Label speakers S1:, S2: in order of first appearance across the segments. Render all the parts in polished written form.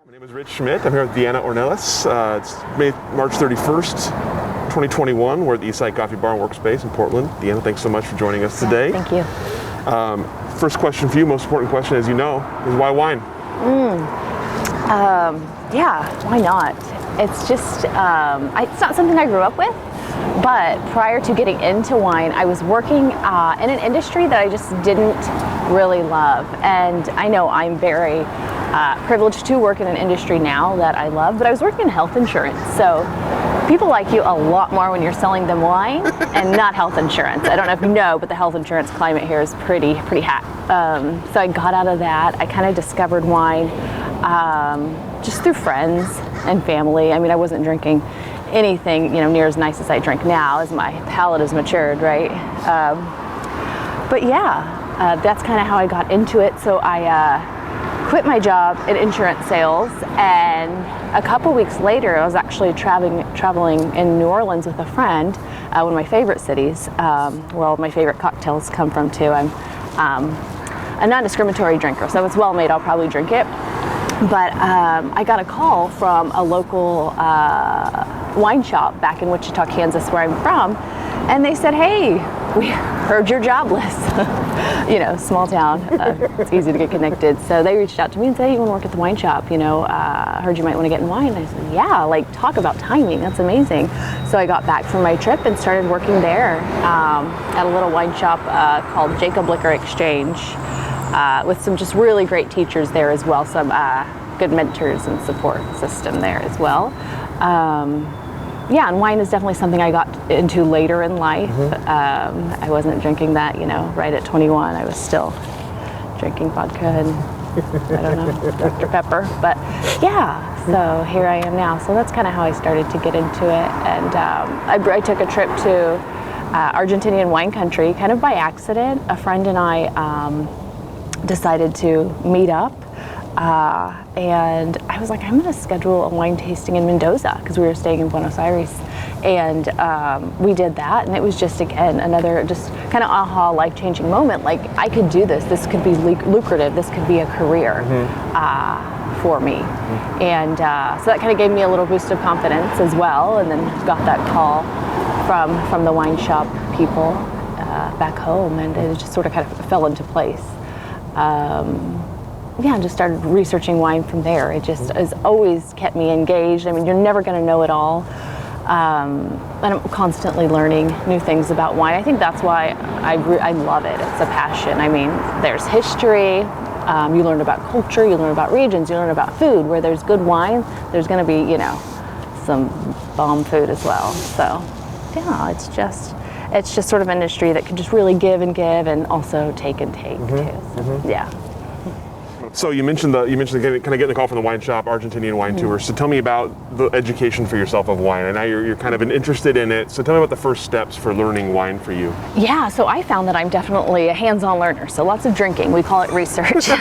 S1: My name is Rich Schmidt. I'm here with DeAnna Ornelas. It's March 31st, 2021. We're at the Eastside Coffee Bar and Workspace in Portland. DeAnna, thanks so much for joining us today.
S2: Thank you.
S1: First question for you, most important question, as you know, is why wine?
S2: Yeah, why not? It's just, it's not something I grew up with, but prior to getting into wine, I was working in an industry that I just didn't really love. And I know I'm very privileged to work in an industry now that I love, but I was working in health insurance. So people like you a lot more when you're selling them wine and not health insurance. I don't know if you know, but the health insurance climate here is pretty hot. So I got out of that. I kind of discovered wine just through friends and family. I mean, I wasn't drinking anything, near as nice as I drink now as my palate has matured, right? But yeah, that's kind of how I got into it. So I quit my job in insurance sales, and a couple weeks later I was actually traveling in New Orleans with a friend, one of my favorite cities, where all of my favorite cocktails come from too. I'm a non-discriminatory drinker, so if it's well made I'll probably drink it. But I got a call from a local wine shop back in Wichita, Kansas, where I'm from, and they said, "Hey, we heard you're jobless." Small town, it's easy to get connected. So they reached out to me and said, "Hey, you want to work at the wine shop? Heard you might want to get in wine." And I said, "Yeah, talk about timing, that's amazing." So I got back from my trip and started working there at a little wine shop called Jacob Liquor Exchange, with some just really great teachers there as well, some good mentors and support system there as well. And wine is definitely something I got into later in life. I wasn't drinking that, right at 21. I was still drinking vodka and, I don't know, Dr. Pepper. But yeah, so here I am now. So that's kind of how I started to get into it. And I took a trip to Argentinian wine country kind of by accident. A friend and I decided to meet up. And I was like, I'm going to schedule a wine tasting in Mendoza because we were staying in Buenos Aires. And we did that, and it was just, again, another just kind of aha, life-changing moment. Like, I could do this. This could be lucrative. This could be a career for me. And so that kind of gave me a little boost of confidence as well, and then got that call from the wine shop people back home, and it just sort of kind of fell into place. And just started researching wine from there. It just has always kept me engaged. I mean, you're never going to know it all. And I'm constantly learning new things about wine. I think that's why I love it. It's a passion. I mean, there's history. You learn about culture. You learn about regions. You learn about food. Where there's good wine, there's going to be, some bomb food as well. So, yeah, it's just sort of an industry that can just really give and also take and take too. So, yeah.
S1: So you mentioned kind of getting the call from the wine shop, Argentinian wine tour. So tell me about the education for yourself of wine. And now you're kind of interested in it. So tell me about the first steps for learning wine for you. Yeah,
S2: so I found that I'm definitely a hands-on learner. So lots of drinking, we call it research. And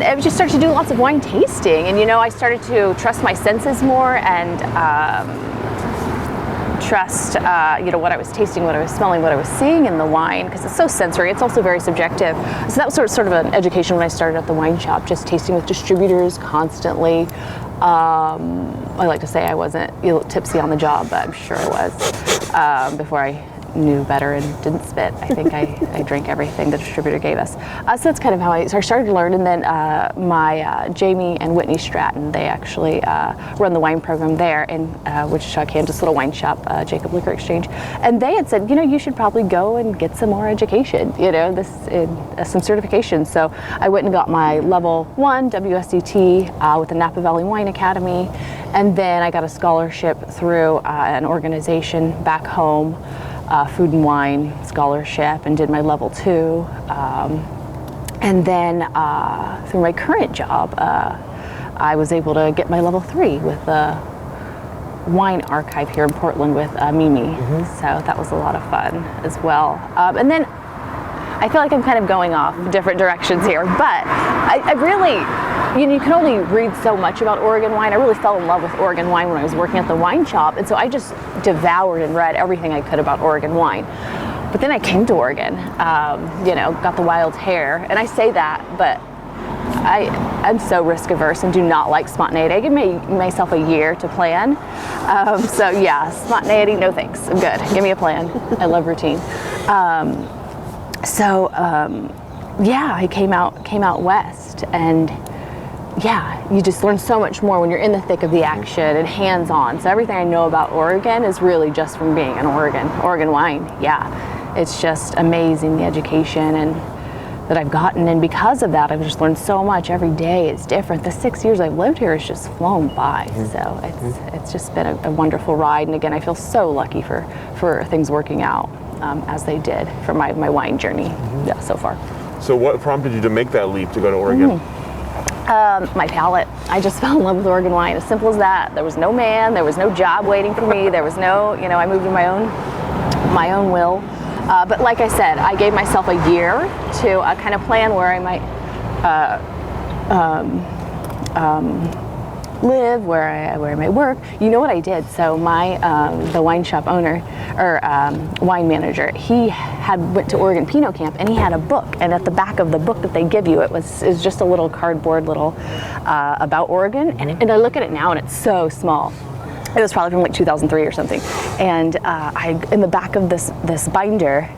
S2: I just started to do lots of wine tasting. And I started to trust my senses more and trust what I was tasting, what I was smelling, what I was seeing in the wine, because it's so sensory. It's also very subjective. So that was sort of an education when I started at the wine shop, just tasting with distributors constantly. I like to say I wasn't tipsy on the job, but I'm sure I was before I knew better and didn't spit. I think I drank everything the distributor gave us. So that's kind of how I started to learn. And then my Jamie and Whitney Stratton, they actually run the wine program there in Wichita, Kansas, little wine shop, Jacob Liquor Exchange. And they had said, you should probably go and get some more education, some certification. So I went and got my level 1 WSET with the Napa Valley Wine Academy. And then I got a scholarship through an organization back home, Food and Wine Scholarship, and did my level 2. And then through my current job, I was able to get my level 3 with the wine archive here in Portland with Mimi. So that was a lot of fun as well. And then I feel like I'm kind of going off different directions here, but I really, you can only read so much about Oregon wine. I really fell in love with Oregon wine when I was working at the wine shop, and so I just devoured and read everything I could about Oregon wine. But then I came to Oregon, got the wild hair, and I say that, but I'm so risk averse and do not like spontaneity. I give myself a year to plan. So yeah, spontaneity, no thanks. I'm good. Give me a plan. I love routine. Yeah, I came out west, and yeah, you just learn so much more when you're in the thick of the action and hands-on. So everything I know about Oregon is really just from being in Oregon wine. Yeah, it's just amazing, the education and that I've gotten, and because of that, I've just learned so much. Every day is different. The 6 years I've lived here has just flown by. So it's just been a wonderful ride, and again, I feel so lucky for things working out as they did for my wine journey so far.
S1: So what prompted you to make that leap to go to Oregon?
S2: My palate. I just fell in love with Oregon wine. As simple as that. There was no man, there was no job waiting for me. There was no, I moved in my own will. But like I said, I gave myself a year to kind of plan where I might live, where I might work. You know what I did? So the wine shop owner or wine manager, he went to Oregon Pinot Camp, and he had a book. And at the back of the book that they give you, it was just a little cardboard about Oregon. And I look at it now, and it's so small. It was probably from like 2003 or something. And in the back of this binder,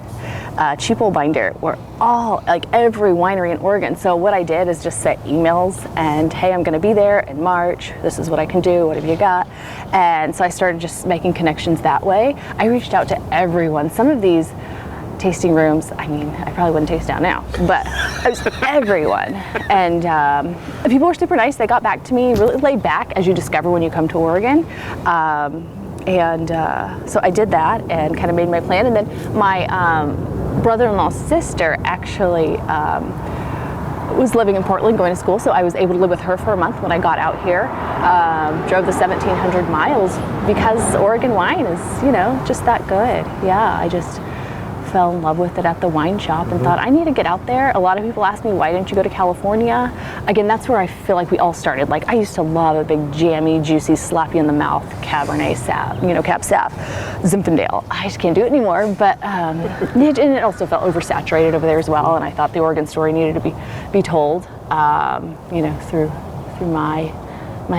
S2: cheapo binder, were all, like every winery in Oregon. So what I did is just set emails and, hey, I'm gonna be there in March. This is what I can do, what have you got? And so I started just making connections that way. I reached out to everyone. Some of these tasting rooms, I mean, I probably wouldn't taste down now, but it was everyone. And people were super nice. They got back to me, really laid back, as you discover when you come to Oregon. So I did that and kind of made my plan. And then my brother-in-law's sister actually was living in Portland going to school, so I was able to live with her for a month when I got out here. Drove the 1,700 miles because Oregon wine is, just that good. Yeah, I just fell in love with it at the wine shop and thought, I need to get out there. A lot of people ask me, why didn't you go to California? Again, that's where I feel like we all started. Like, I used to love a big, jammy, juicy, slap you in the mouth Cabernet Sav, Cab Sav, Zinfandel. I just can't do it anymore. But and it also felt oversaturated over there as well. And I thought the Oregon story needed to be told, through my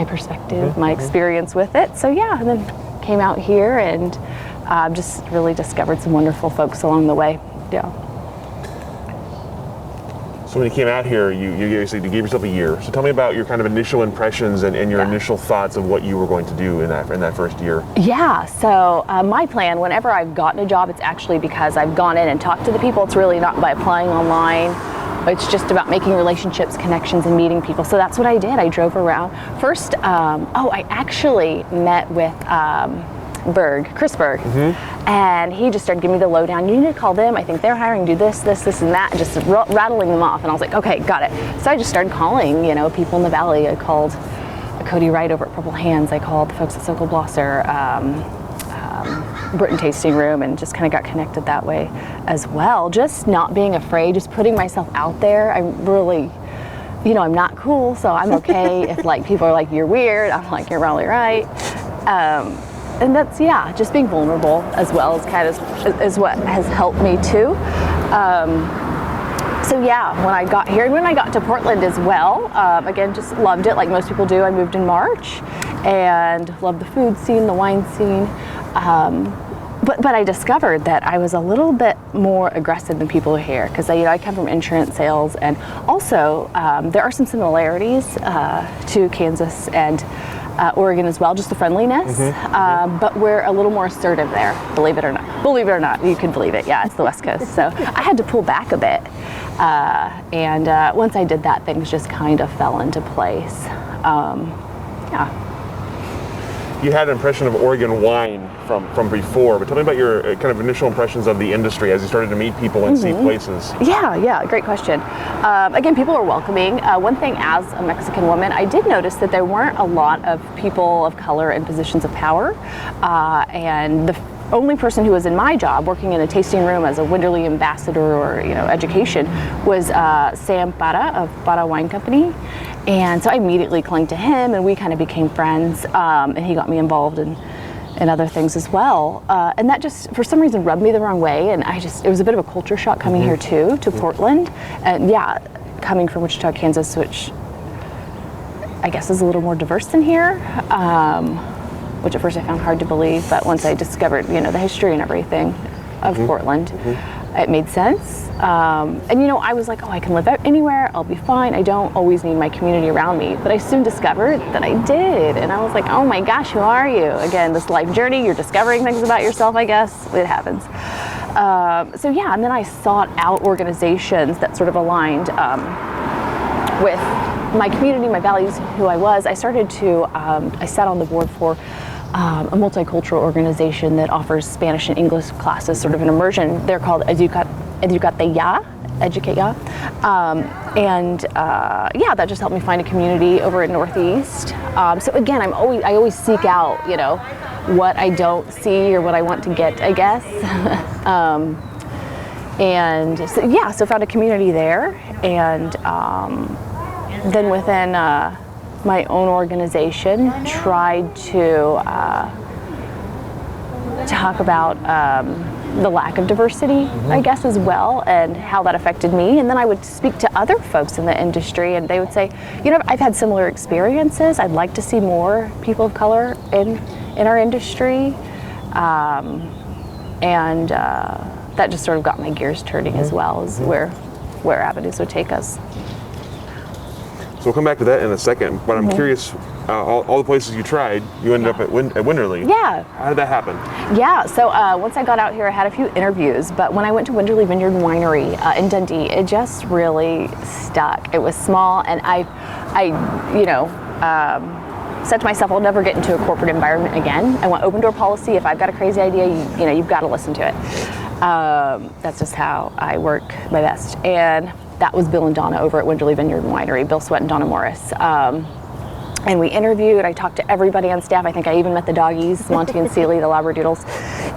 S2: perspective, my experience with it. So yeah, and then came out here and just really discovered some wonderful folks along the way. Yeah.
S1: So when you came out here, you gave yourself a year. So tell me about your kind of initial impressions and your initial thoughts of what you were going to do in that first year.
S2: Yeah, so my plan, whenever I've gotten a job, it's actually because I've gone in and talked to the people. It's really not by applying online. It's just about making relationships, connections, and meeting people. So that's what I did. I drove around. First, I actually met with Chris Berg, and he just started giving me the lowdown. You need to call them. I think they're hiring, do this, and that, just rattling them off. And I was like, okay, got it. So I just started calling, people in the valley. I called Cody Wright over at Purple Hands. I called the folks at Sokol Blosser, Britain Tasting Room, and just kind of got connected that way as well. Just not being afraid, just putting myself out there. I really, I'm not cool, so I'm okay if people are like, you're weird. I'm like, you're probably right. And that's, just being vulnerable as well as kind of is what has helped me too. When I got here and when I got to Portland as well, again, just loved it like most people do. I moved in March and loved the food scene, the wine scene. But I discovered that I was a little bit more aggressive than people here because I come from insurance sales, and also there are some similarities to Kansas and Oregon as well, just the friendliness, but we're a little more assertive there, believe it or not. You can believe it, yeah, it's the West Coast. So I had to pull back a bit, and once I did that, things just kind of fell into place.
S1: You had an impression of Oregon wine from before, but tell me about your kind of initial impressions of the industry as you started to meet people and see places.
S2: Yeah, great question. Again, people are welcoming. One thing, as a Mexican woman, I did notice that there weren't a lot of people of color in positions of power, and the only person who was in my job working in a tasting room as a Winderlea ambassador or education was Sam Para of Para Wine Company. And so I immediately clung to him, and we kind of became friends, and he got me involved in other things as well. And that just, for some reason, rubbed me the wrong way, and it was a bit of a culture shock coming here too, to Portland. And coming from Wichita, Kansas, which I guess is a little more diverse than here, which at first I found hard to believe, but once I discovered, the history and everything of Portland, it made sense. And I was like, oh, I can live out anywhere, I'll be fine. I don't always need my community around me. But I soon discovered that I did. And I was like, oh my gosh, who are you? Again, this life journey, you're discovering things about yourself, I guess. It happens. And then I sought out organizations that sort of aligned with my community, my values, who I was. I started to, I sat on the board for a multicultural organization that offers Spanish and English classes, sort of an immersion. They're called Educate Ya. That just helped me find a community over in Northeast. So again, I always seek out, what I don't see or what I want to get, I guess. So found a community there, and then within my own organization, tried to talk about the lack of diversity, I guess, as well, and how that affected me. And then I would speak to other folks in the industry, and they would say, I've had similar experiences. I'd like to see more people of color in our industry. That just sort of got my gears turning as well, as where avenues would take us.
S1: So we'll come back to that in a second, but I'm curious, all the places you tried, you ended up at Winderlea.
S2: Yeah.
S1: How did that happen?
S2: Yeah, so once I got out here, I had a few interviews, but when I went to Winderlea Vineyard and Winery in Dundee, it just really stuck. It was small, and I said to myself, I'll never get into a corporate environment again. I want open door policy. If I've got a crazy idea, you've got to listen to it. That's just how I work my best. And that was Bill and Donna over at Winderlea Vineyard and Winery, Bill Sweat and Donna Morris. And we interviewed, I talked to everybody on staff. I think I even met the doggies, Monty and Sealy, the Labradoodles.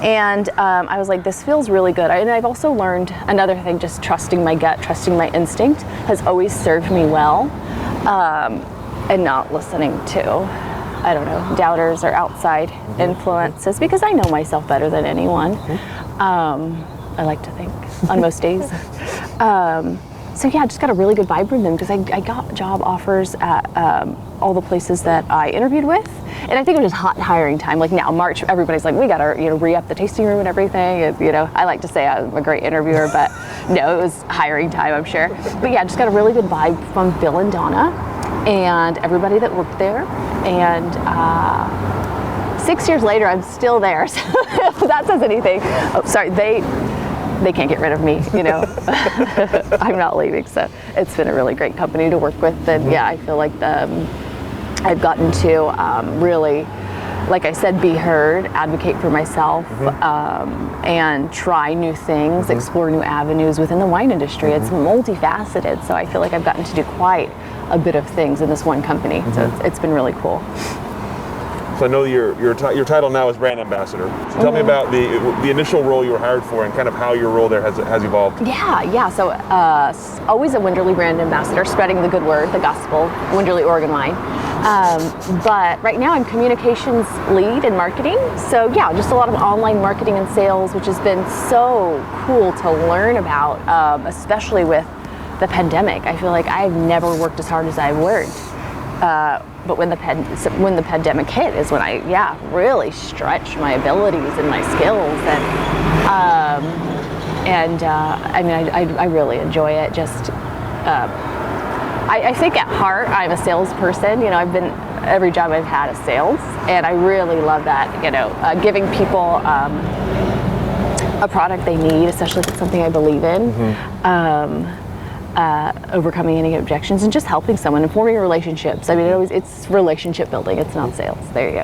S2: And I was like, this feels really good. And I've also learned another thing, just trusting my gut, trusting my instinct has always served me well. And not listening to, doubters or outside influences, because I know myself better than anyone. I like to think, on most days. I just got a really good vibe from them, because I got job offers at all the places that I interviewed with. And I think it was just hot hiring time. Like now, March, everybody's like, we got to re-up the tasting room and everything. I like to say I'm a great interviewer, but no, it was hiring time, I'm sure. But yeah, just got a really good vibe from Bill and Donna and everybody that worked there. And 6 years later, I'm still there. So if that says anything. Oh, sorry, they can't get rid of me, I'm not leaving. So it's been a really great company to work with. And I feel like I've gotten to really, like I said, be heard, advocate for myself, and try new things, explore new avenues within the wine industry. It's multifaceted, so I feel like I've gotten to do quite a bit of things in this one company. So it's been really cool.
S1: So I know your title now is brand ambassador. So tell me about the initial role you were hired for, and kind of how your role there has evolved.
S2: Yeah. So always a Winderlea brand ambassador, spreading the good word, the gospel, Winderlea Oregon wine. But right now I'm communications lead in marketing. So yeah, just a lot of online marketing and sales, which has been so cool to learn about, especially with the pandemic. I feel like I've never worked as hard as I've worked. But when the pandemic hit is when I really stretched my abilities and my skills, and I really enjoy it. Just I think at heart I'm a salesperson. I've been every job I've had is sales, and I really love that. Giving people a product they need, especially if it's something I believe in. Overcoming any objections and just helping someone and forming relationships. It's relationship building, it's not sales. There you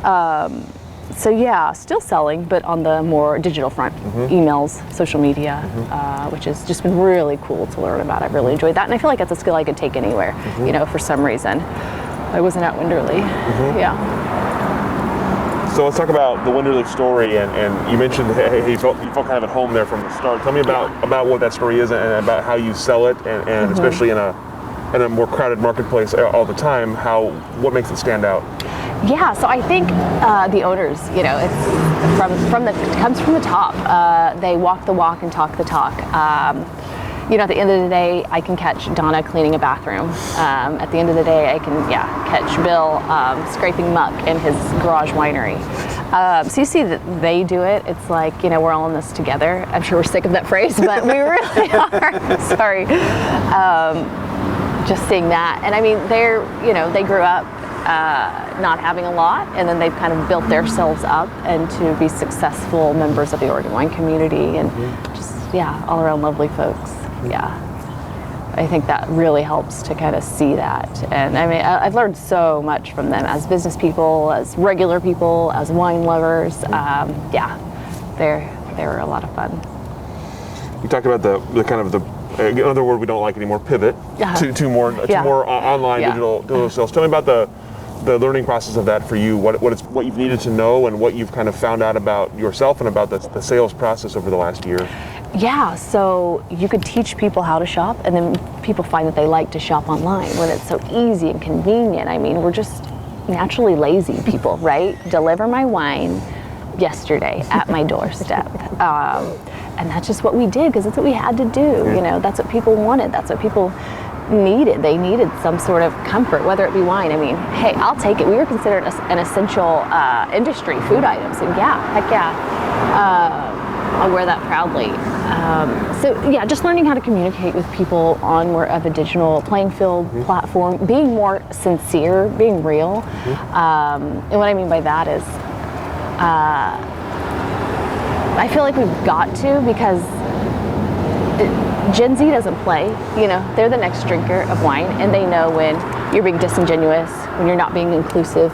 S2: go. Still selling, but on the more digital front, emails, social media, which has just been really cool to learn about. I've really enjoyed that, and I feel like it's a skill I could take anywhere. For some reason. I wasn't at Winderlea.
S1: So let's talk about the Winderlea story, and you mentioned you felt kind of at home there from the start. Tell me about what that story is, and about how you sell it, and especially in a more crowded marketplace all the time, what makes it stand out?
S2: Yeah, so I think the owners, it's it comes from the top. They walk the walk and talk the talk. at the end of the day, I can catch Donna cleaning a bathroom. At the end of the day, I can, catch Bill scraping muck in his garage winery. So you see that they do it. It's like, we're all in this together. I'm sure we're sick of that phrase, but we really are. Sorry. Just seeing that. And I mean, they grew up not having a lot, and then they've kind of built themselves up and to be successful members of the Oregon wine community, and just, all around lovely folks. I think that really helps to kind of see that. And I mean, I've learned so much from them as business people, as regular people, as wine lovers. They're a lot of fun.
S1: You talked about the kind of another word we don't like anymore, pivot to more online digital sales. Tell me about the learning process of that for you. What you've needed to know and what you've kind of found out about yourself and about the sales process over the last year.
S2: Yeah, so you could teach people how to shop, and then people find that they like to shop online when it's so easy and convenient. I mean, we're just naturally lazy people, right? Deliver my wine yesterday at my doorstep. And that's just what we did, because that's what we had to do. That's what people wanted. That's what people needed. They needed some sort of comfort, whether it be wine. I mean, hey, I'll take it. We were considered an essential industry, food items, and heck yeah. I'll wear that proudly. Just learning how to communicate with people on more of a digital playing field platform, being more sincere, being real. And what I mean by that is, I feel like we've got to, because Gen Z doesn't play. They're the next drinker of wine, and they know when you're being disingenuous, when you're not being inclusive,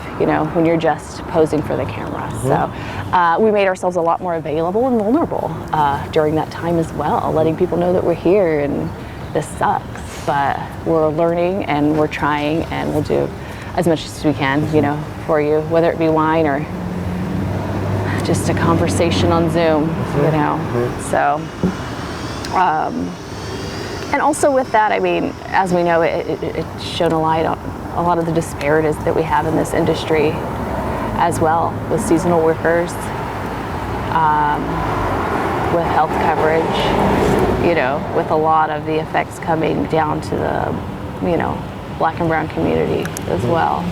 S2: when you're just posing for the camera. So we made ourselves a lot more available and vulnerable during that time as well, letting people know that we're here and this sucks, but we're learning and we're trying, and we'll do as much as we can, for you, whether it be wine or just a conversation on Zoom, So, and also with that, I mean, as we know, it's shown a light on a lot of the disparities that we have in this industry as well, with seasonal workers, with health coverage, with a lot of the effects coming down to the, Black and brown community as well.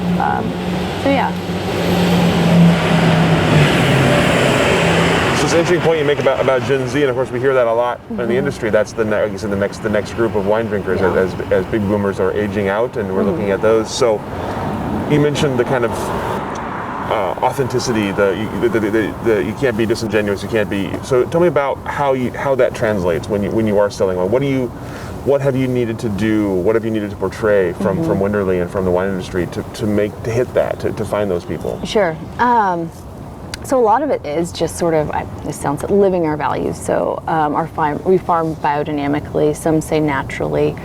S1: So it's an interesting point you make about Gen Z, and of course we hear that a lot in the industry. That's the next group of wine drinkers as big boomers are aging out, and we're looking at those. So you mentioned the kind of authenticity, you can't be disingenuous, you can't be. So tell me about how that translates when you are selling wine. What have you needed to do? What have you needed to portray from Winderlea and from the wine industry to hit that, to find those people?
S2: Sure. So a lot of it is just sort of, this sounds like living our values. So we farm biodynamically, some say naturally,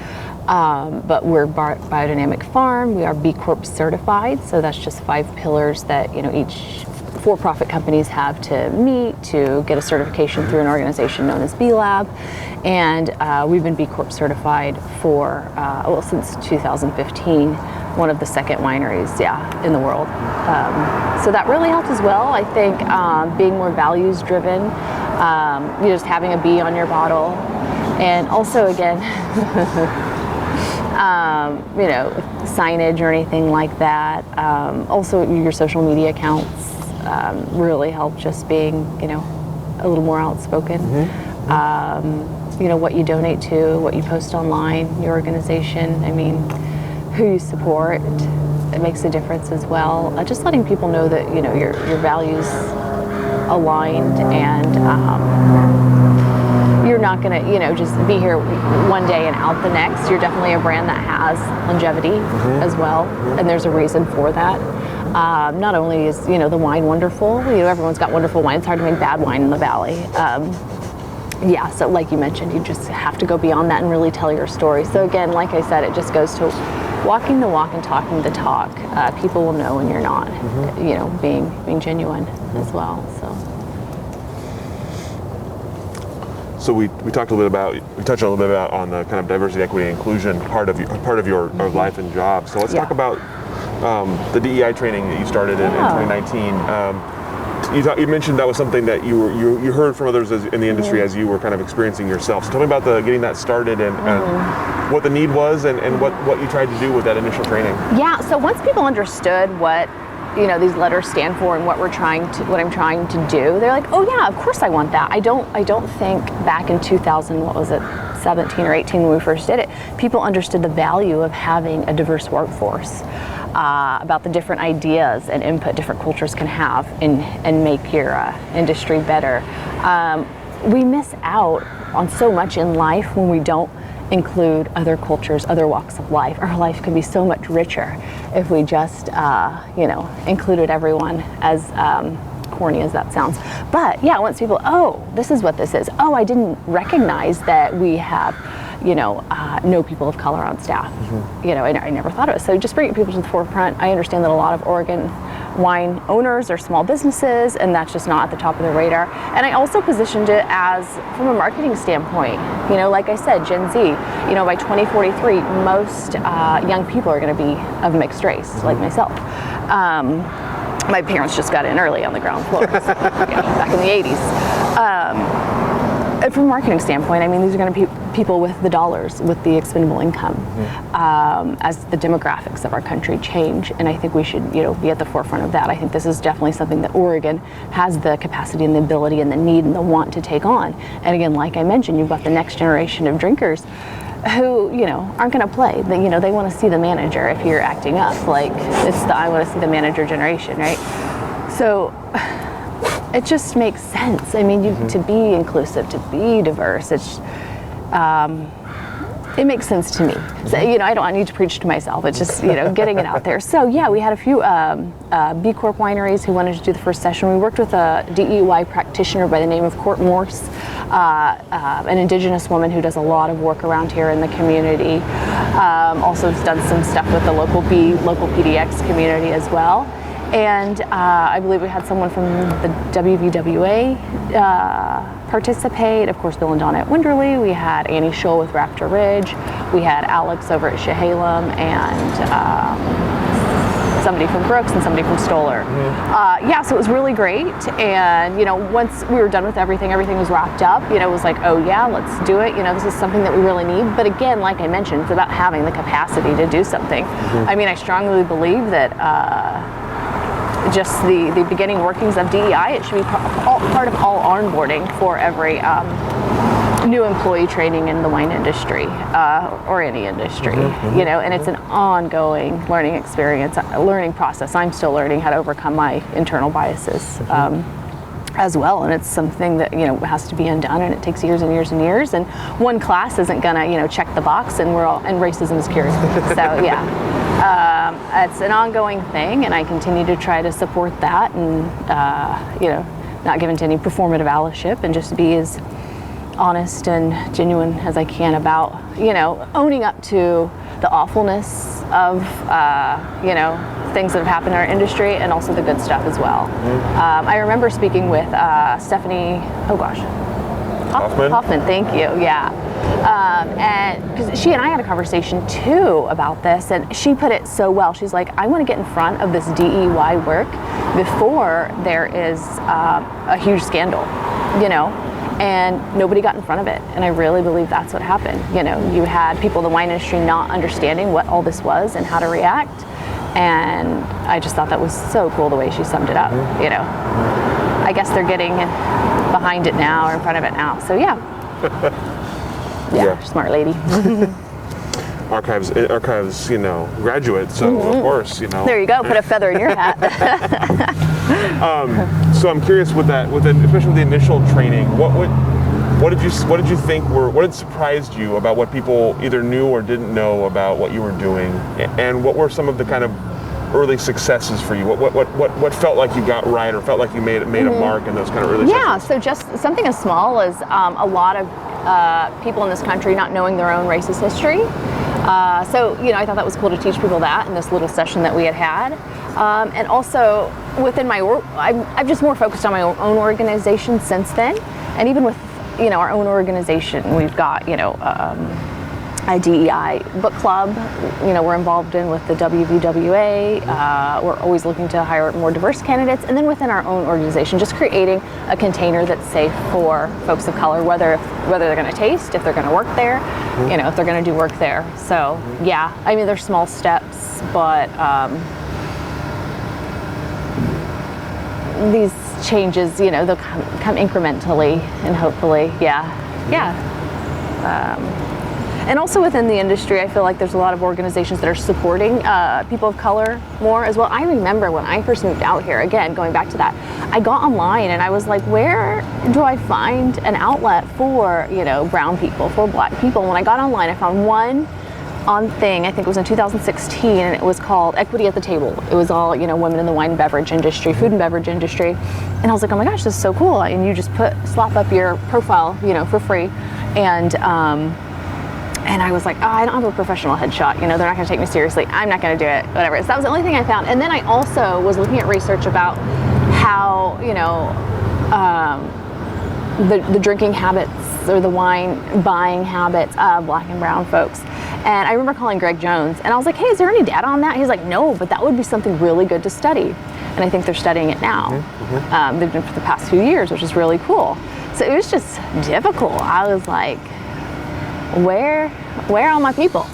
S2: but we're biodynamic farm. We are B Corp certified, so that's just 5 pillars that each for-profit companies have to meet to get a certification through an organization known as B Lab. And we've been B Corp certified for since 2015. One of the second wineries, in the world. So that really helped as well. I think being more values driven, just having a B on your bottle, and also again, signage or anything like that. Also, your social media accounts really help. Just being, a little more outspoken. What you donate to, what you post online, your organization. I mean, who you support, it makes a difference as well. Just letting people know that your values aligned, and you're not gonna just be here one day and out the next. You're definitely a brand that has longevity as well, and there's a reason for that. Not only is the wine wonderful, everyone's got wonderful wine. It's hard to make bad wine in the valley. So like you mentioned, you just have to go beyond that and really tell your story. So again, like I said, it just goes to walking the walk and talking the talk. People will know when you're not, being genuine as well.
S1: So we touched a little bit about on the kind of diversity, equity, and inclusion part of your life and job. So let's talk about the DEI training that you started in 2019. You mentioned that was something that you heard from others in the industry as you were kind of experiencing yourself. So tell me about getting that started and what the need was and what you tried to do with that initial training.
S2: Yeah, so once people understood what these letters stand for and what I'm trying to do, they're like, oh yeah, of course I want that. I don't think back in 2000, what was it, 17 or 18 when we first did it, people understood the value of having a diverse workforce, about the different ideas and input different cultures can have and make your industry better. We miss out on so much in life when we don't include other cultures, other walks of life. Our life could be so much richer if we just, included everyone, as corny as that sounds. But yeah, once people, oh, this is what this is. Oh, I didn't recognize that we have, no people of color on staff. I never thought of it. So just bringing people to the forefront. I understand that a lot of Oregon wine owners are small businesses, and that's just not at the top of their radar. And I also positioned it as, from a marketing standpoint, like I said, Gen Z, by 2043, most young people are going to be of mixed race, like myself. My parents just got in early on the ground floor, back in the 80s. And from a marketing standpoint, these are going to be people with the dollars, with the expendable income, as the demographics of our country change. And I think we should, be at the forefront of that. I think this is definitely something that Oregon has the capacity and the ability and the need and the want to take on. And again, like I mentioned, you've got the next generation of drinkers who, aren't going to play. They want to see the manager if you're acting up. Like, it's the I want to see the manager generation, right? So it just makes sense. To be inclusive, to be diverse, it makes sense to me. So, I don't need to preach to myself. It's just, getting it out there. So yeah, we had a few B Corp wineries who wanted to do the first session. We worked with a DEI practitioner by the name of Court Morse, an Indigenous woman who does a lot of work around here in the community. Also has done some stuff with the local PDX community as well. And I believe we had someone from the WVWA participate. Of course, Bill and Donna at Winderlea. We had Annie Scholl with Raptor Ridge. We had Alex over at Chehalem, and somebody from Brooks and somebody from Stoller. So it was really great. And once we were done with everything was wrapped up. It was like, oh yeah, let's do it. This is something that we really need. But again, like I mentioned, it's about having the capacity to do something. I strongly believe that. Just the beginning workings of DEI, it should be part of all onboarding for every new employee training in the wine industry or any industry, and it's an ongoing learning experience, learning process. I'm still learning how to overcome my internal biases as well, and it's something that has to be undone, and it takes years and years and years, and one class isn't gonna check the box, and racism is cured. So yeah. It's an ongoing thing, and I continue to try to support that, and not give into any performative allyship, and just be as honest and genuine as I can about owning up to the awfulness of things that have happened in our industry, and also the good stuff as well. I remember speaking with Stephanie. Hoffman, thank you. Yeah. And because she and I had a conversation too about this, and she put it so well. She's like, I want to get in front of this DEI work before there is a huge scandal, and nobody got in front of it. And I really believe that's what happened. You had people in the wine industry not understanding what all this was and how to react. And I just thought that was so cool the way she summed it up. I guess they're getting behind it now or in front of it now. So yeah. Yeah, smart lady.
S1: Archives, graduate, so of course,
S2: There you go, put a feather in your hat.
S1: So I'm curious especially with the initial training, what did you think what had surprised you about what people either knew or didn't know about what you were doing, and what were some of the kind of early successes for you? What felt like you got right, or felt like you made a mark in those kind of early sessions?
S2: So just something as small as a lot of people in this country not knowing their own racist history. I thought that was cool to teach people that in this little session that we had. And also within my work, I'm just more focused on my own organization since then. And even with, our own organization, we've got, a DEI book club, we're involved in with the WVWA. We're always looking to hire more diverse candidates. And then within our own organization, just creating a container that's safe for folks of color, whether they're going to taste, if they're going to work there, if they're going to do work there. So yeah, I mean, there's small steps, but these changes, they'll come incrementally and hopefully, yeah. And also within the industry, I feel like there's a lot of organizations that are supporting people of color more as well. I remember when I first moved out here, again, going back to that, I got online and I was like, where do I find an outlet for, brown people, for black people? And when I got online, I found one thing, I think it was in 2016, and it was called Equity at the Table. It was all, women in the wine and beverage industry, food and beverage industry. And I was like, oh my gosh, this is so cool. And you just slap up your profile, for free. And I was like, oh, I don't have a professional headshot. They're not going to take me seriously. I'm not going to do it, whatever. So that was the only thing I found. And then I also was looking at research about how, the drinking habits or the wine buying habits of black and brown folks. And I remember calling Greg Jones and I was like, hey, is there any data on that? He's like, no, but that would be something really good to study. And I think they're studying it now. They've been for the past few years, which is really cool. So it was just difficult. I was like, where are all my people?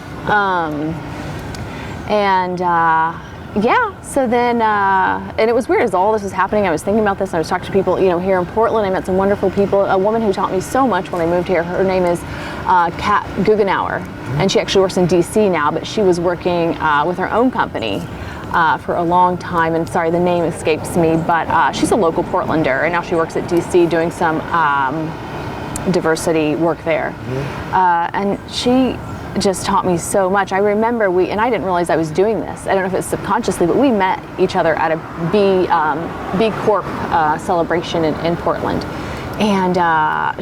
S2: So then, and it was weird as all this was happening. I was thinking about this and I was talking to people, here in Portland. I met some wonderful people. A woman who taught me so much when I moved here, her name is Kat Guggenauer, and she actually works in DC now, but she was working with her own company for a long time, and sorry, the name escapes me, but she's a local Portlander, and now she works at DC doing some diversity work there. And she just taught me so much. I remember and I didn't realize I was doing this. I don't know if it's subconsciously, but we met each other at a B Corp celebration in Portland. And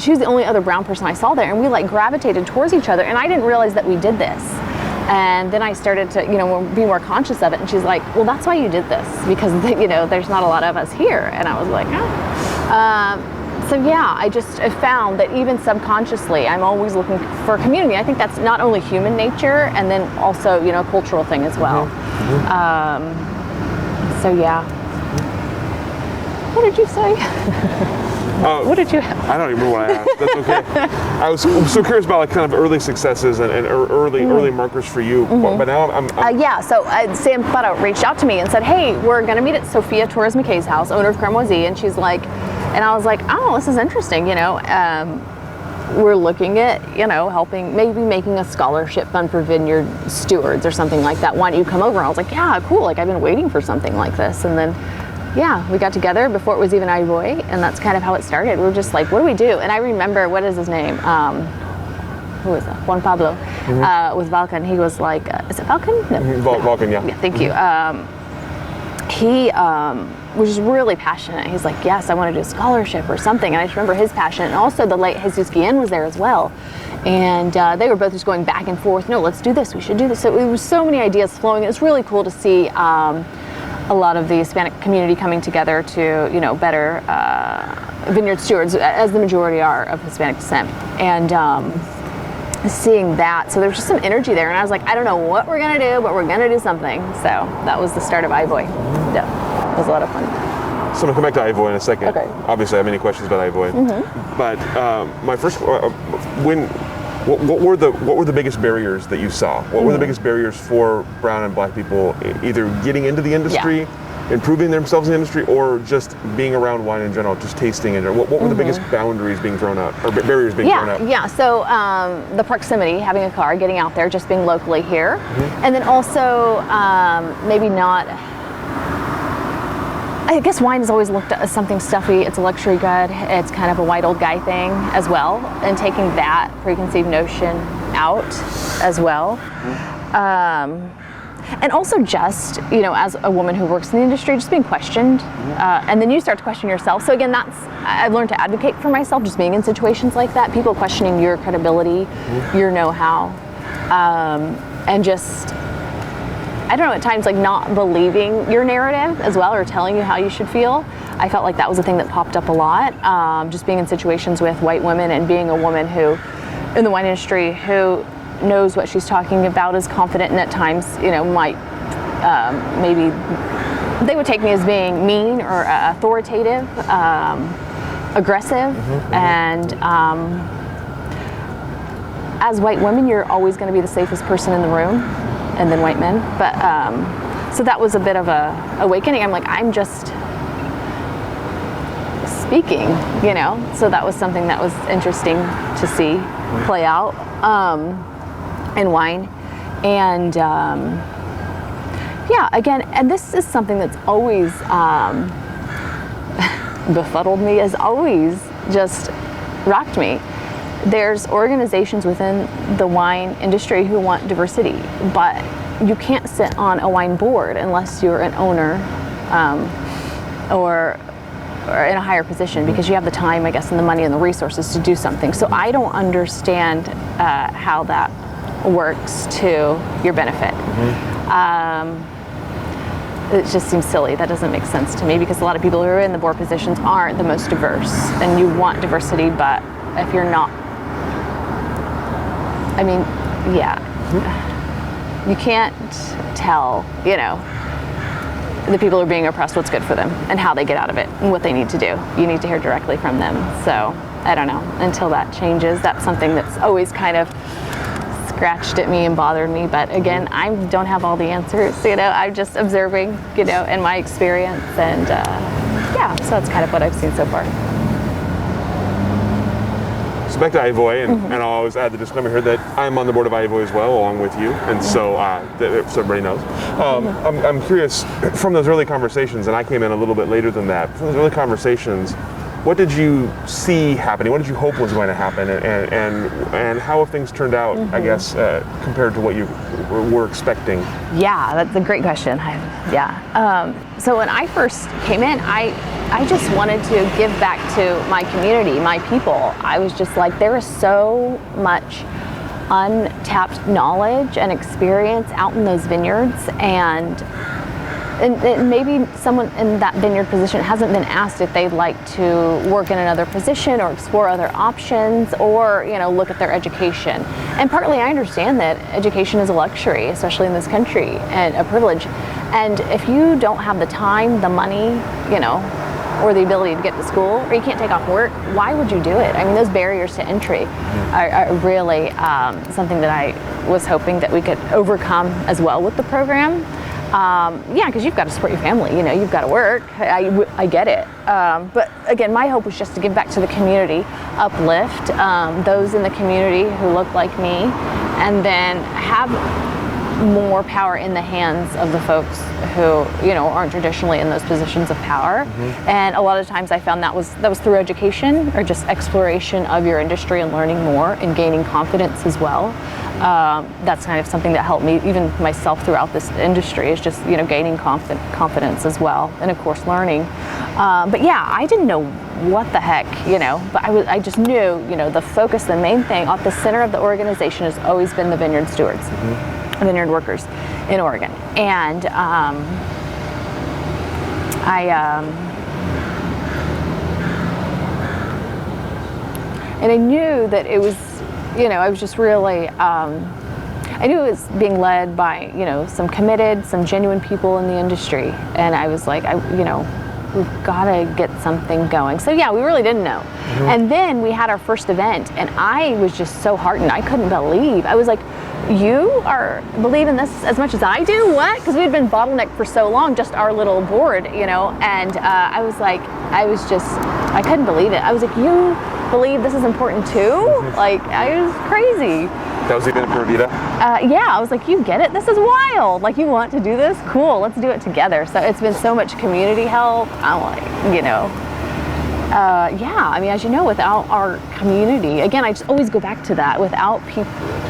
S2: she was the only other brown person I saw there, and we gravitated towards each other, and I didn't realize that we did this. And then I started to, be more conscious of it, and she's like, well, that's why you did this, because, there's not a lot of us here. And I was like, oh. So yeah, I found that even subconsciously, I'm always looking for community. I think that's not only human nature, and then also, a cultural thing as well. So yeah. What did you say? What did you ask?
S1: I don't even remember what I asked. That's okay. I was so curious about kind of early successes and early markers for you. But now I'm
S2: so Sam Butta reached out to me and said, hey, we're going to meet at Sophia Torres McKay's house, owner of Cremoisy, and she's like, and I was like, oh, this is interesting, we're looking at, helping, maybe making a scholarship fund for vineyard stewards or something like that. Why don't you come over? And I was like, yeah, cool. I've been waiting for something like this. And then, we got together before it was even AHIVOY, and that's kind of how it started. We were just like, what do we do? And I remember, what is his name? Who is that? Juan Pablo with Vulcan. He was like, is it Vulcan? No.
S1: Vulcan, yeah.
S2: Yeah, thank you. He was just really passionate. He's like, yes, I want to do a scholarship or something. And I just remember his passion. And also the late Jesus Guillen was there as well. And they were both just going back and forth. No, let's do this. We should do this. So it was so many ideas flowing. It was really cool to see a lot of the Hispanic community coming together to, better vineyard stewards, as the majority are of Hispanic descent. And seeing that, so there was just some energy there. And I was like, I don't know what we're going to do, but we're going to do something. So that was the start of AHIVOY. Yeah, it was a lot of fun.
S1: So I'm going to come back to AHIVOY in a second.
S2: Okay.
S1: Obviously, I have many questions about AHIVOY. But my first, what were the biggest barriers that you saw? What were the biggest barriers for brown and black people either getting into the industry, improving themselves in the industry, or just being around wine in general, just tasting in general? What were the biggest boundaries being thrown up, or barriers being thrown up?
S2: Yeah, so the proximity, having a car, getting out there, just being locally here. And then also maybe not, I guess wine is always looked at as something stuffy. It's a luxury good. It's kind of a white old guy thing as well. And taking that preconceived notion out as well. And also just, as a woman who works in the industry, just being questioned. And then you start to question yourself. So again, I've learned to advocate for myself, just being in situations like that. People questioning your credibility, your know-how, and just, I don't know, at times not believing your narrative as well, or telling you how you should feel. I felt like that was a thing that popped up a lot. Just being in situations with white women and being a woman who, in the wine industry, who knows what she's talking about, is confident, and at times, might maybe they would take me as being mean or authoritative, aggressive, and as white women, you're always going to be the safest person in the room, and then white men. But so that was a bit of a awakening. I'm just speaking, So that was something that was interesting to see play out in wine, and again, and this is something that's always befuddled me, has always just rocked me. There's organizations within the wine industry who want diversity, but you can't sit on a wine board unless you're an owner or in a higher position, because you have the time, I guess, and the money and the resources to do something. So I don't understand how that works to your benefit. It just seems silly. That doesn't make sense to me, because a lot of people who are in the board positions aren't the most diverse, and you want diversity, but if you're not, you can't tell, the people who are being oppressed what's good for them and how they get out of it and what they need to do. You need to hear directly from them. So I don't know, until that changes. That's something that's always kind of scratched at me and bothered me. But again, I don't have all the answers, I'm just observing, in my experience. And so that's kind of what I've seen so far.
S1: So back to AHIVOY, and I'll always add the disclaimer here that I'm on the board of AHIVOY as well, along with you, and so everybody knows. I'm curious, from those early conversations, and I came in a little bit later than that, from those early conversations, what did you see happening? What did you hope was going to happen, and how have things turned out, I guess, compared to what you were expecting? Yeah,
S2: that's a great question. So when I first came in, I just wanted to give back to my community, my people. I was just like, there is so much untapped knowledge and experience out in those vineyards, and maybe someone in that vineyard position hasn't been asked if they'd like to work in another position or explore other options, or look at their education. And partly I understand that education is a luxury, especially in this country, and a privilege. And if you don't have the time, the money, or the ability to get to school, or you can't take off work, why would you do it? Those barriers to entry are really something that I was hoping that we could overcome as well with the program. Because you've got to support your family, you've got to work. I get it. But again, my hope was just to give back to the community, uplift those in the community who look like me, and then have more power in the hands of the folks who aren't traditionally in those positions of power. And a lot of times I found that was through education, or just exploration of your industry and learning more and gaining confidence as well. That's kind of something that helped me, even myself, throughout this industry, is just gaining confidence as well, and of course learning. I didn't know what the heck, but I just knew, the focus, the main thing at the center of the organization has always been the vineyard stewards, vineyard workers in Oregon. And I knew that it was, I was just really, I knew it was being led by, some committed, some genuine people in the industry. And I was like, we've got to get something going. So we really didn't know. And then we had our first event, and I was just so heartened. I couldn't believe. I was like, you are believing this as much as I do? What? Because we had been bottlenecked for so long, just our little board, and I was like, I couldn't believe it. I was like, you believe this is important too? Like, I was crazy.
S1: That was even for Vita?
S2: I was like, you get it? This is wild. Like, you want to do this? Cool, let's do it together. So it's been so much community help. I'm like, as you know, without our community, again, I just always go back to that, without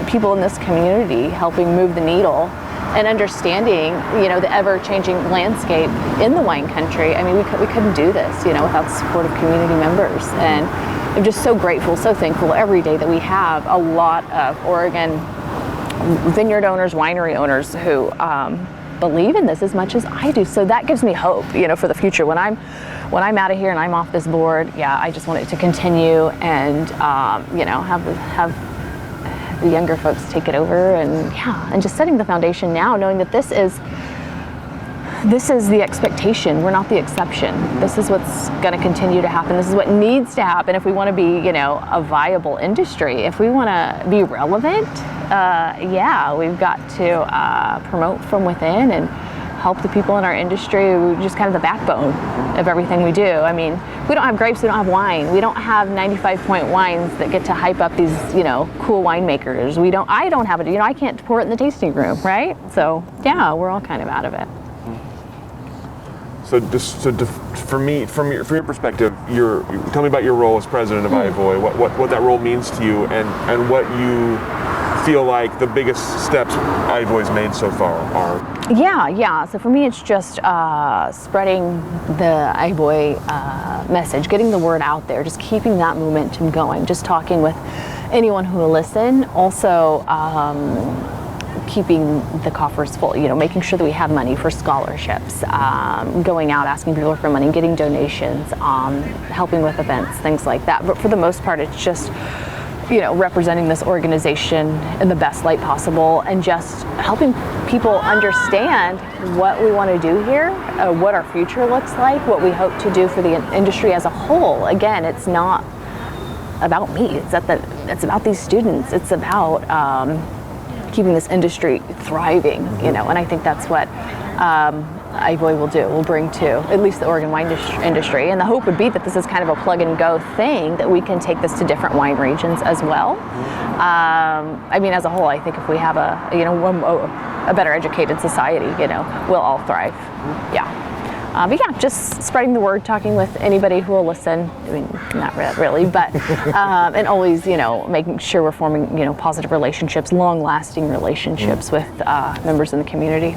S2: people in this community helping move the needle and understanding, the ever-changing landscape in the wine country. We couldn't do this, without the support of community members. And I'm just so grateful, so thankful every day that we have a lot of Oregon vineyard owners, winery owners who believe in this as much as I do. So that gives me hope, for the future. When I'm out of here and I'm off this board, I just want it to continue and, have the younger folks take it over, and just setting the foundation now, knowing that this is the expectation. We're not the exception. This is what's going to continue to happen. This is what needs to happen if we want to be, a viable industry. If we want to be relevant, we've got to promote from within and help the people in our industry. We're just kind of the backbone of everything we do. I mean, we don't have grapes, we don't have wine. We don't have 95-point wines that get to hype up these, cool winemakers. I don't have it. I can't pour it in the tasting room, right? So, we're all kind of out of it.
S1: So from your perspective, tell me about your role as president of AHIVOY, what that role means to you, and what you feel like the biggest steps AHIVOY's made so far are.
S2: Yeah. So for me, it's just spreading the AHIVOY message, getting the word out there, just keeping that momentum going, just talking with anyone who will listen. Also, keeping the coffers full, making sure that we have money for scholarships, going out asking people for money, getting donations, helping with events, things like that. But for the most part, it's just representing this organization in the best light possible, and just helping people understand what we want to do here, what our future looks like, what we hope to do for the industry as a whole. Again, it's not about me. It's about these students. It's about keeping this industry thriving, and I think that's what AHIVOY will bring to at least the Oregon wine industry. And the hope would be that this is kind of a plug and go thing, that we can take this to different wine regions as well. As a whole, I think if we have a better educated society, we'll all thrive. Just spreading the word, talking with anybody who will listen. Not really, but and always, making sure we're forming, positive relationships, long-lasting relationships with members in the community.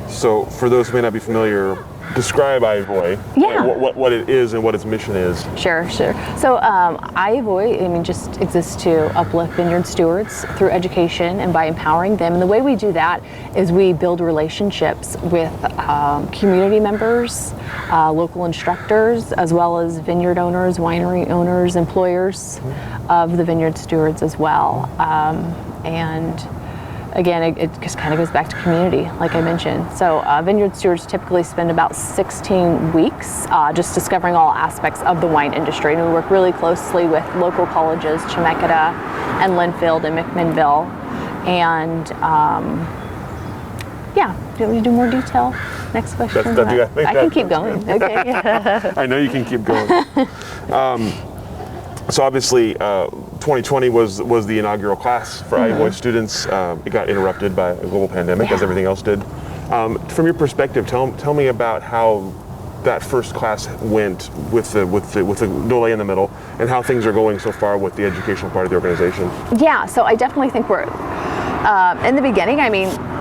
S1: So, for those who may not be familiar, describe AHIVOY. What it is and what its mission is.
S2: Sure. So AHIVOY, just exists to uplift vineyard stewards through education and by empowering them. And the way we do that is we build relationships with community members, local instructors, as well as vineyard owners, winery owners, employers of the vineyard stewards as well. And again, it just kind of goes back to community, like I mentioned. So vineyard stewards typically spend about 16 weeks just discovering all aspects of the wine industry. And we work really closely with local colleges, Chemeketa and Linfield and McMinnville. And do we do more detail? Next question. I can keep going. Okay.
S1: I know you can keep going. So obviously, 2020 was the inaugural class for AHIVOY students. It got interrupted by a global pandemic, as everything else did. From your perspective, tell me about how that first class went with the delay in the middle, and how things are going so far with the educational part of the organization. So I definitely think we're in the beginning.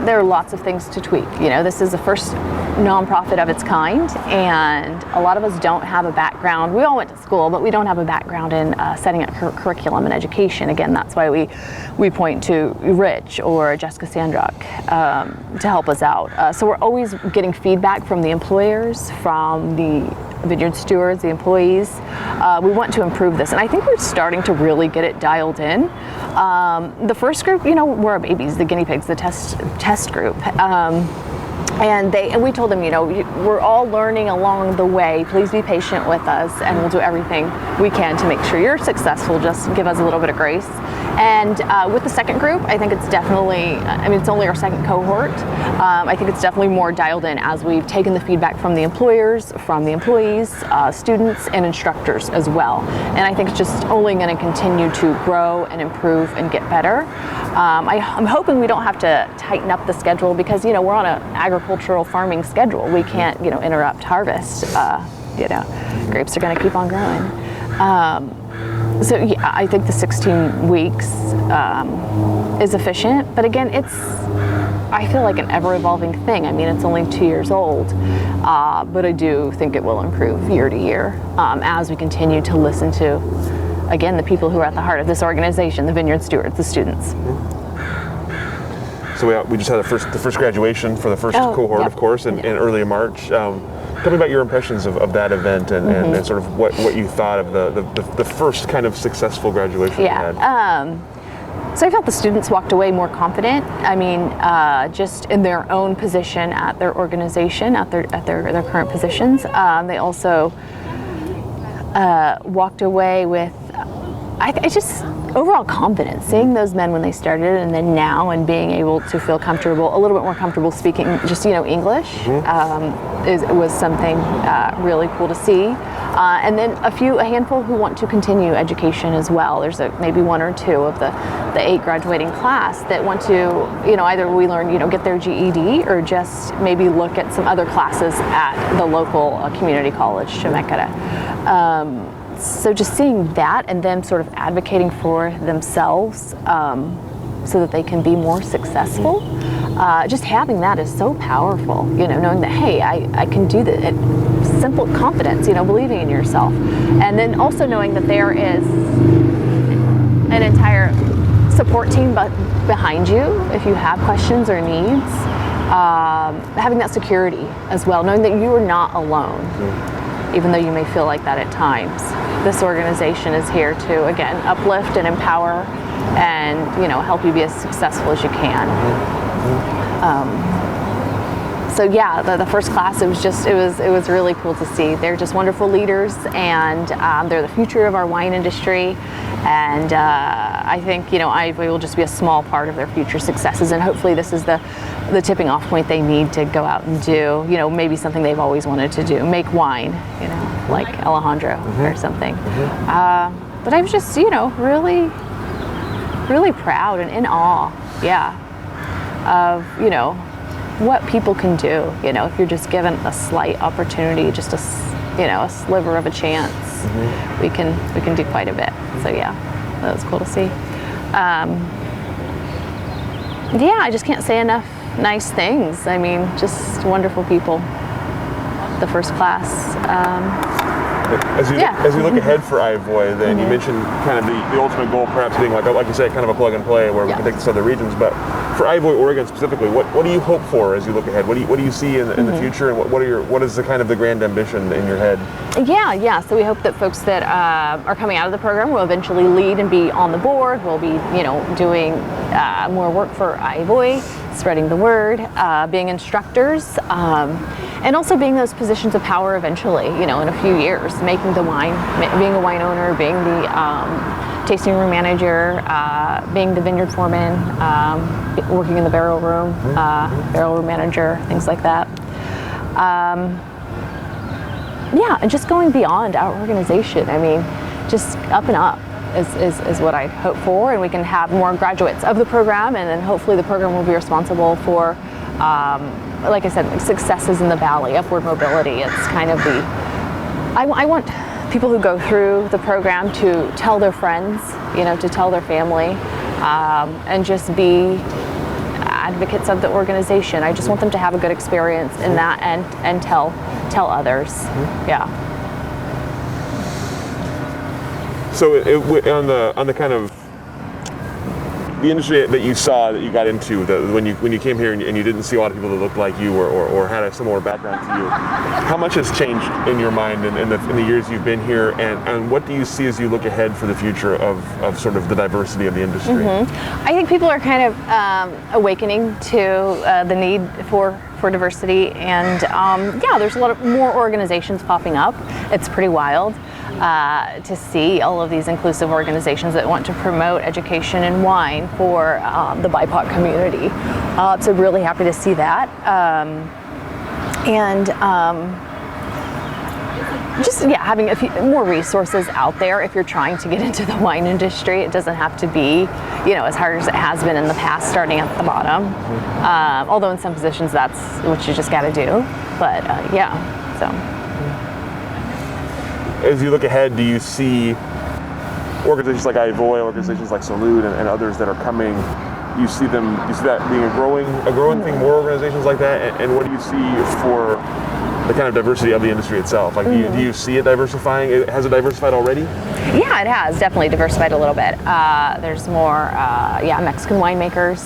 S1: There are lots of things to tweak. This is the first nonprofit of its kind, and a lot of us don't have a background. We all went to school, but we don't have a background in setting up curriculum and education. Again, that's why we point to Rich or Jessica Sandrock to help us out. So we're always getting feedback from the employers, from the vineyard stewards, the employees. We want to improve this, and I think we're starting to really get it dialed in. The first group, were our babies, the guinea pigs, the test group. And we told them, we're all learning along the way. Please be patient with us, and we'll do everything we can to make sure you're successful. Just give us a little bit of grace. And with the second group, I think it's definitely, it's only our second cohort. I think it's definitely more dialed in as we've taken the feedback from the employers, from the employees, students, and instructors as well. And I think it's just only going to continue to grow and improve and get better. I'm hoping we don't have to tighten up the schedule, because, we're on an agricultural farming schedule. We can't, interrupt harvest. Grapes are going to keep on growing. I think the 16 weeks is efficient, but again, I feel like an ever-evolving thing. It's only 2 years old, but I do think it will improve year to year as we continue to listen to, again, the people who are at the heart of this organization, the vineyard stewards, the students. So we just had the first graduation for the first cohort, of course, in early March. Tell me about your impressions of that event and sort of what you thought of the first kind of successful graduation you had.
S2: So I felt the students walked away more confident. I mean, just in their own position at their organization, at their current positions. They also walked away with, I just overall confidence. Seeing those men when they started, and then now, and being able to feel comfortable, a little bit more comfortable speaking just English, was something really cool to see. And then a handful who want to continue education as well. There's maybe one or two of the 8 graduating class that want to, either we learn, get their GED, or just maybe look at some other classes at the local community college, Chemekara. So just seeing that, and them sort of advocating for themselves so that they can be more successful. Just having that is so powerful, knowing that, hey, I can do this. Simple confidence, believing in yourself. And then also knowing that there is an entire support team behind you if you have questions or needs. Having that security as well, knowing that you are not alone, even though you may feel like that at times. This organization is here to, again, uplift and empower and, help you be as successful as you can. So yeah, the first class, it was really cool to see. They're just wonderful leaders, and they're the future of our wine industry. And I think, AHIVOY will just be a small part of their future successes, and hopefully this is the tipping off point they need to go out and do, maybe something they've always wanted to do, make wine, like Alejandro or something. But I was just, really, really proud and in awe, of, what people can do, if you're just given a slight opportunity, just a sliver of a chance, we can do quite a bit. So yeah, that was cool to see. I just can't say enough nice things. I mean, just wonderful people. The first class.
S1: As you look ahead for AHIVOY, then you mentioned kind of the ultimate goal, perhaps being like you said, kind of a plug and play where we can take this to other regions. But for AHIVOY Oregon specifically, what do you hope for as you look ahead? What do you see in the future, and what is the kind of the grand ambition in your head? Yeah. So we hope that folks that are coming out of the program will eventually lead and be on the board. We'll be doing more work for AHIVOY, spreading the word, being instructors, and also being those positions of power eventually, in a few years, making the wine, being a wine owner, being the tasting room manager, being the vineyard foreman, working in the barrel room, barrel room manager, things like that. And just going beyond our organization. I mean, just up and up is what I hope for, and we can have more graduates of the program, and then hopefully the program will be responsible for, like I said, successes in the valley, upward mobility. It's kind of I want people who go through the program to tell their friends, to tell their family, and just be advocates of the organization. I just want them to have a good experience in that, and tell others. So on the kind of the industry that you saw, that you got into, when you came here and you didn't see a lot of people that looked like you or had a similar background to you, how much has changed in your mind in the years you've been here, and what do you see as you look ahead for the future of sort of the diversity of the industry?
S2: I think people are kind of awakening to the need for diversity, and there's a lot of more organizations popping up. It's pretty wild to see all of these inclusive organizations that want to promote education in wine for the BIPOC community. So really happy to see that. Having a few more resources out there if you're trying to get into the wine industry. It doesn't have to be, as hard as it has been in the past, starting at the bottom. Although in some positions that's what you just got to do. But
S1: As you look ahead, do you see organizations like AHIVOY, organizations like Salud, and others that are coming? You see that being a growing thing, more organizations like that, and what do you see for the kind of diversity of the industry itself? Like, do you see it diversifying? Has it diversified already?
S2: Yeah, it has definitely diversified a little bit. There's more, Mexican winemakers,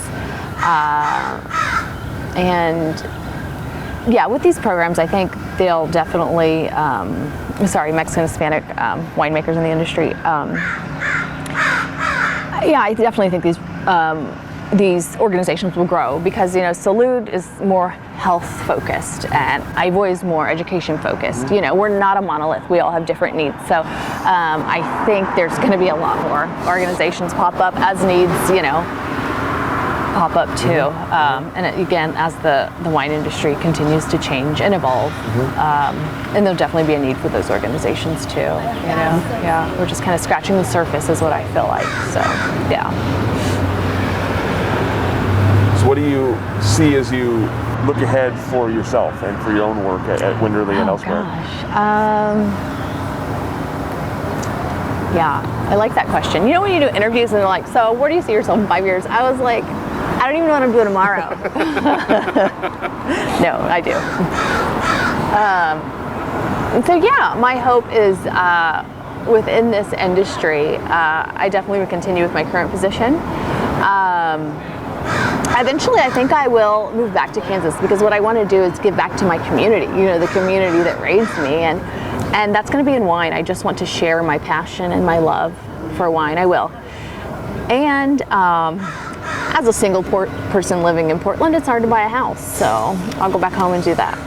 S2: with these programs, I think they'll definitely, Mexican, Hispanic winemakers in the industry. I definitely think these these organizations will grow, because Salud is more health focused and AHIVOY is more education focused. We're not a monolith, we all have different needs, so I think there's going to be a lot more organizations pop up as needs pop up too. And again, as the wine industry continues to change and evolve, and there'll definitely be a need for those organizations too. Yeah, we're just kind of scratching the surface is what I feel like. So yeah.
S1: So what do you see as you look ahead for yourself and for your own work at Winderlea and elsewhere?
S2: Yeah, I like that question. When you do interviews and they're like, so where do you see yourself in 5 years? I was like, I don't even know what I'm doing tomorrow. No, I do. And so yeah, my hope is within this industry, I definitely would continue with my current position. Eventually, I think I will move back to Kansas, because what I want to do is give back to my community, the community that raised me, and that's going to be in wine. I just want to share my passion and my love for wine. I will. And as a single person living in Portland, it's hard to buy a house, so I'll go back home and do that.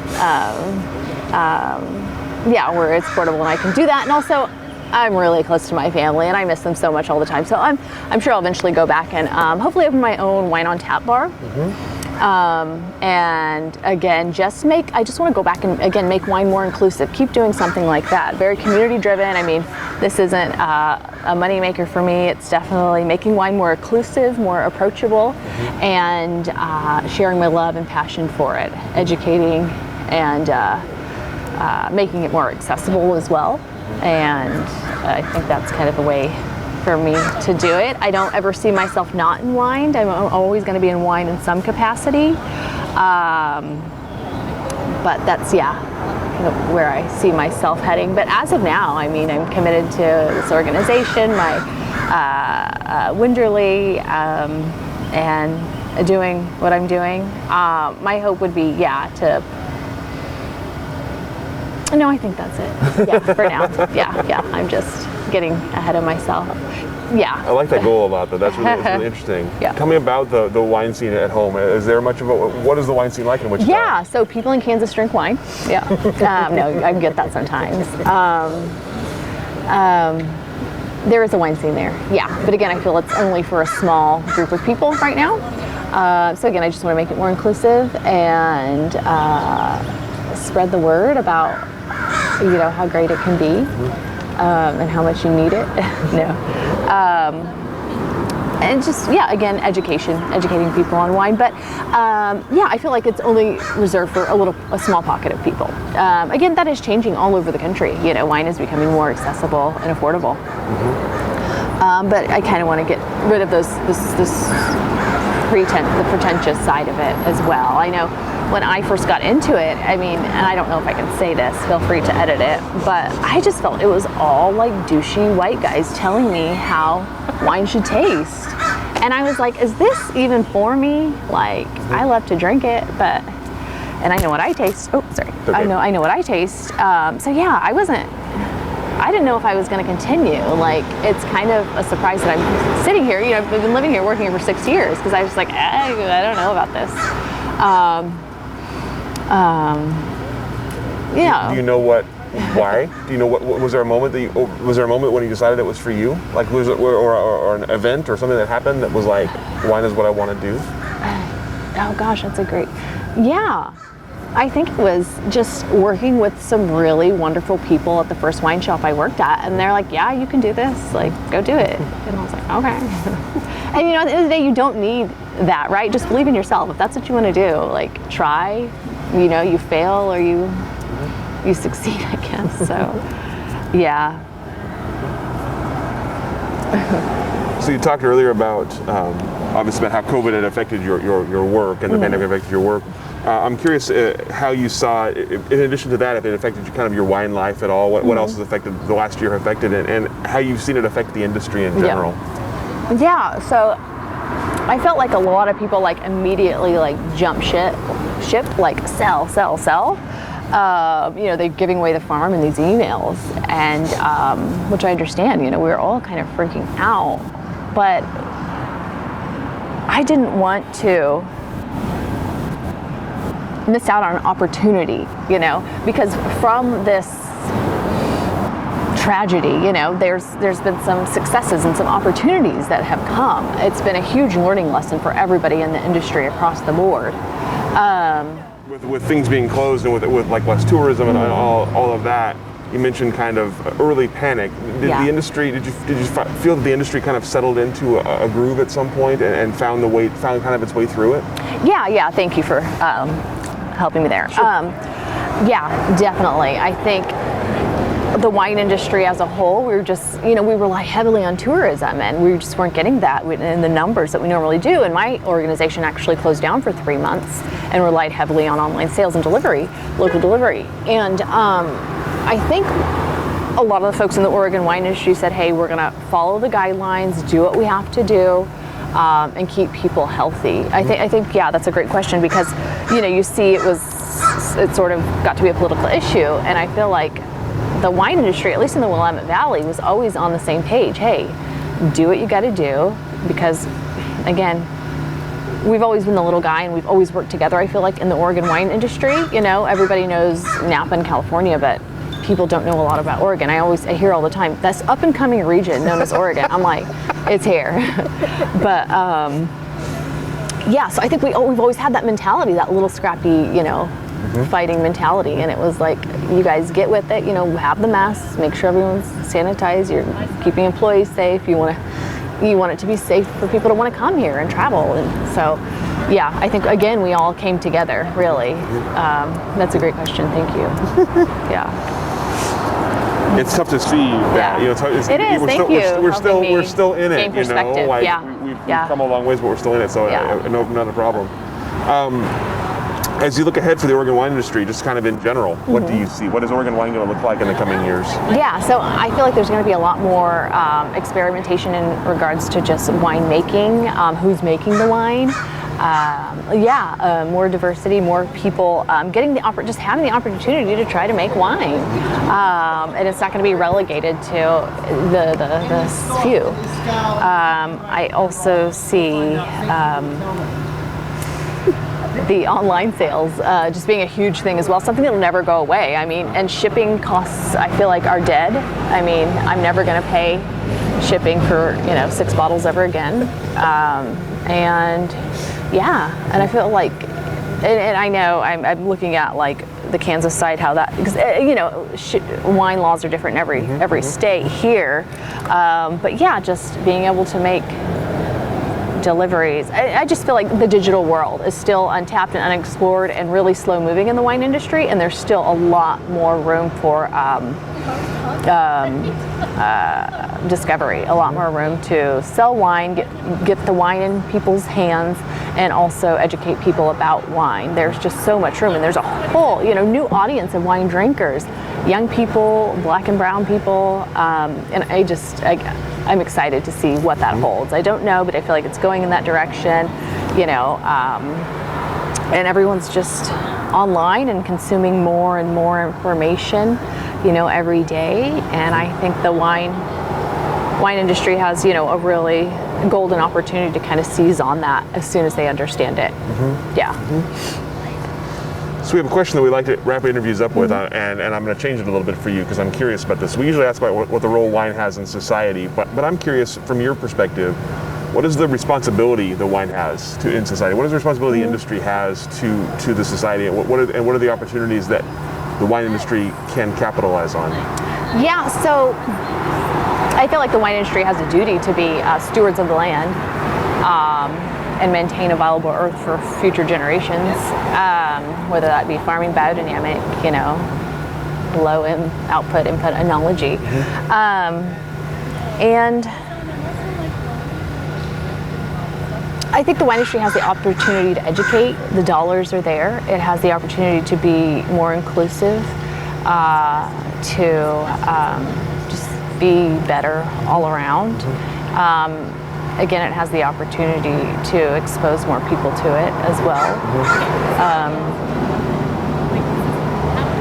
S2: Yeah, where it's portable and I can do that, and also I'm really close to my family and I miss them so much all the time. So I'm sure I'll eventually go back and hopefully open my own wine on tap bar. And again, I just want to go back and again make wine more inclusive. Keep doing something like that. Very community driven. I mean, this isn't a money maker for me. It's definitely making wine more inclusive, more approachable, and sharing my love and passion for it, educating and making it more accessible as well. And I think that's kind of a way for me to do it. I don't ever see myself not in wine. I'm always going to be in wine in some capacity. But that's, kind of where I see myself heading. But as of now, I mean, I'm committed to this organization, my Winderlea, and doing what I'm doing. My hope would be, no, I think that's it. Yeah, for now. Yeah, I'm just getting ahead of myself. Yeah.
S1: I like that goal about that. That's really interesting.
S2: Yeah.
S1: Tell me about the wine scene at home. Is there much of what is the wine scene like in Wichita?
S2: Yeah, so people in Kansas drink wine. Yeah. No, I get that sometimes. There is a wine scene there. Yeah, but again, I feel it's only for a small group of people right now. So again, I just want to make it more inclusive and spread the word about how great it can be, and how much you need it. And just again, educating people on wine. But I feel like it's only reserved for a small pocket of people. Again, that is changing all over the country. Wine is becoming more accessible and affordable. But I kind of want to get rid of the pretentious side of it as well. I know when I first got into it, I mean, and I don't know if I can say this, feel free to edit it, but I just felt it was all like douchey white guys telling me how wine should taste. And I was like, is this even for me? Like, I love to drink it, and I know what I taste. Oh, sorry. Okay. I know what I taste. So yeah, I didn't know if I was going to continue. Like, it's kind of a surprise that I'm sitting here. I've been living here, working here for 6 years, because I was like, I don't know about this.
S1: Do you know why? Do you know what was there a moment when you decided it was for you? Like, was it or an event or something that happened that was like, wine is what I want to do?
S2: Oh gosh, that's a great. Yeah. I think it was just working with some really wonderful people at the first wine shop I worked at, and they're like, yeah, you can do this, like, go do it. And I was like, okay. And at the end of the day, you don't need that, right? Just believe in yourself. If that's what you want to do, like, try, you fail or you succeed, I guess. So, yeah.
S1: So you talked earlier about, obviously, about how COVID had affected your work and the pandemic affected your work. I'm curious how you saw, in addition to that, if it affected kind of your wine life at all. What else has affected the last year affected it, and how you've seen it affect the industry in general.
S2: Yeah. So I felt like a lot of people like immediately like jump ship, like sell. They're giving away the farm in these emails, and which I understand. We were all kind of freaking out, but I didn't want to miss out on an opportunity, you know, because from this tragedy, you know, there's been some successes and some opportunities that have come. It's been a huge learning lesson for everybody in the industry across the board.
S1: With things being closed and with like less tourism and all of that, you mentioned kind of early panic. Did the industry? Did you feel that the industry kind of settled into a groove at some point and found kind of its way through it? Yeah.
S2: Thank you for helping me there.
S1: Sure.
S2: Yeah, definitely. I think the wine industry as a whole, we rely heavily on tourism, and we just weren't getting that in the numbers that we normally do. And my organization actually closed down for 3 months and relied heavily on online sales and delivery, local delivery. And I think a lot of the folks in the Oregon wine industry said, hey, we're going to follow the guidelines, do what we have to do, and keep people healthy. I think, that's a great question, because, you know, you see it sort of got to be a political issue, and I feel like the wine industry, at least in the Willamette Valley, was always on the same page. Hey, do what you got to do, because, again, we've always been the little guy, and we've always worked together. I feel like in the Oregon wine industry, you know, everybody knows Napa and California, but people don't know a lot about Oregon. I hear all the time, that's up and coming region known as Oregon. I'm like, it's here. But so I think we've always had that mentality, that little scrappy, you know, fighting mentality. And it was like, you guys get with it, you know, have the masks, make sure everyone's sanitized, you're keeping employees safe, you want it to be safe for people to want to come here and travel. And so, I think, again, we all came together, really. That's a great question, thank you.
S1: It's tough to see that. You know,
S2: it is. Thank you.
S1: We're still in it. You know, like we've come a long ways, but we're still in it. So no, not a problem. As you look ahead for the Oregon wine industry, just kind of in general, what do you see? What is Oregon wine going to look like in the coming years?
S2: Yeah, so I feel like there's going to be a lot more experimentation in regards to just wine making, who's making the wine. More diversity, more people having the opportunity to try to make wine, and it's not going to be relegated to the few. I also see the online sales just being a huge thing as well, something that'll never go away. I mean, and shipping costs, I feel like, are dead. I mean, I'm never going to pay shipping for 6 bottles ever again. And I feel like, and I know I'm looking at like the Kansas side, how that, because wine laws are different in every state here, but just being able to make deliveries. I just feel like the digital world is still untapped and unexplored and really slow moving in the wine industry, and there's still a lot more room for discovery, a lot more room to sell wine, get the wine in people's hands, and also educate people about wine. There's just so much room, and there's a whole new audience of wine drinkers, young people, black and brown people, and I'm excited to see what that holds. I don't know, but I feel like it's going in that direction, and everyone's just online and consuming more and more information, every day. And I think the wine industry has, a really golden opportunity to kind of seize on that as soon as they understand it.
S1: So we have a question that we like to wrap interviews up with, and I'm going to change it a little bit for you because I'm curious about this. We usually ask about what the role wine has in society, but I'm curious from your perspective, what is the responsibility the wine has in society? What is the responsibility the industry has to the society, and what are the opportunities that the wine industry can capitalize on?
S2: Yeah, so I feel like the wine industry has a duty to be stewards of the land and maintain a viable earth for future generations, whether that be farming, biodynamic, low output input enology. And I think the wine industry has the opportunity to educate. The dollars are there. It has the opportunity to be more inclusive, to just be better all around. Again, it has the opportunity to expose more people to it as well.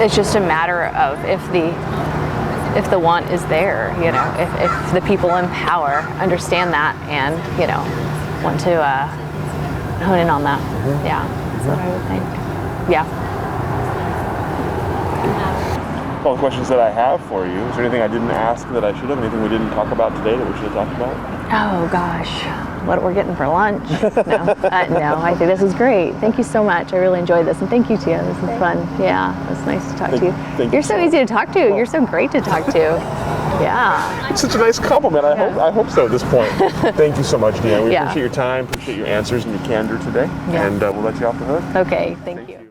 S2: It's just a matter of if the want is there, if the people in power understand that and want to hone in on that. Yeah, that's what I would think. Yeah.
S1: All the questions that I have for you. Is there anything I didn't ask that I should have? Anything we didn't talk about today that we should have talked about?
S2: Oh gosh, what we're getting for lunch? No, I think this is great. Thank you so much. I really enjoyed this, and thank you, Tia. This was fun. Yeah, it was nice to talk to you. You're so easy to talk to. You're so great to talk to. Yeah.
S1: It's such a nice compliment. I hope so at this point. Thank you so much, DeAnna. We
S2: Yeah.
S1: appreciate your time, appreciate your answers and your candor today,
S2: Yeah.
S1: and we'll let you off the hook.
S2: Okay, thank you.